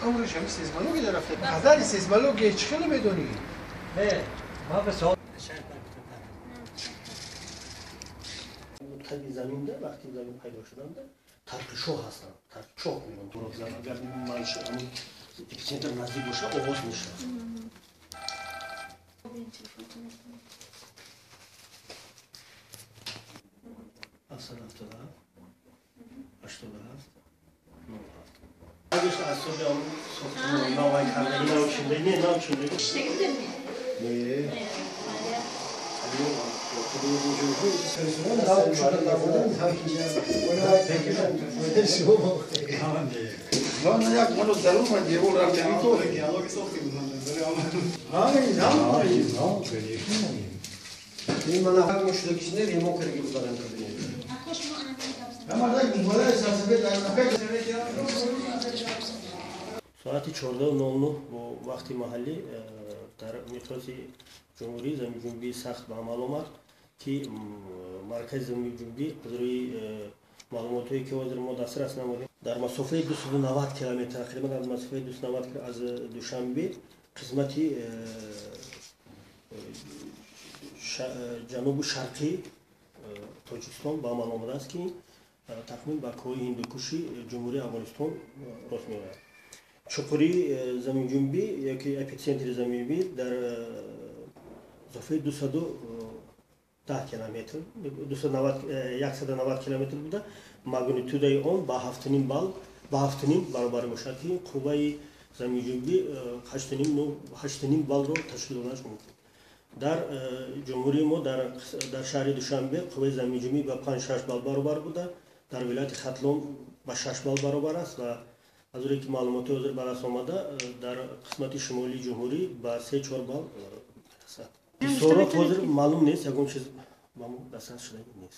عمرش هم سیزمولوژی رفته. نظر سیزمولوژی چی خیلی میدونی؟ نه ما به سوال تبی زمین ده وقتی زمین پیدا شدن ده ترکشو هستن ترکشو میرون تو روزگار اگر مایش همون اپیسنتر نزدیک باشه آغاز میشه اصلا 87 97 از صبح اون سوختن نوای کرده اینا چنده نه نه چنده نه نه یک منو ضرور من دیگه اول رفتنی تو دیالوگ ساختی بود این من هم شده کشیده ریمو کرده بودن کردیم ساعت 14:00 با وقتی محلی در مرکز جمهوری زمین جنبی سخت به عمل آمد که مرکز زمین جنبی از روی معلوماتی که وزیر ما دسترس است نمودیم در مسافه 290 کیلومتر تقریبا از مسافه 290 کیلومتر از دوشنبه قسمتی جنوب شرقی تاجیکستان به عمل آمده است که تکمیل به کوه هندوکوشی جمهوری افغانستان راست می‌آید. چقری زمین جنبی یکی اپیسنتر زمین جنبی در مسافه 210 کیلومتر 190 کیلومتر بوده ماگنیتودای آن با 7.5 بال با 7.5 برابر می‌باشد که قوه زمین جنبی 8.5 بال را تشکیل داده است. در جمهوری ما در شهر دوشنبه قوه زمین جنبی با 5-6 بال برابر بوده در ولایت ختلون با 6 بال برابر است و از اونجایی که معلومات وزیر به دست آمده در قسمت شمالی جمهوری با 3-4 بال است. سوالات وزیر معلوم نیست یکون چیز معلوم دسترس شده نیست.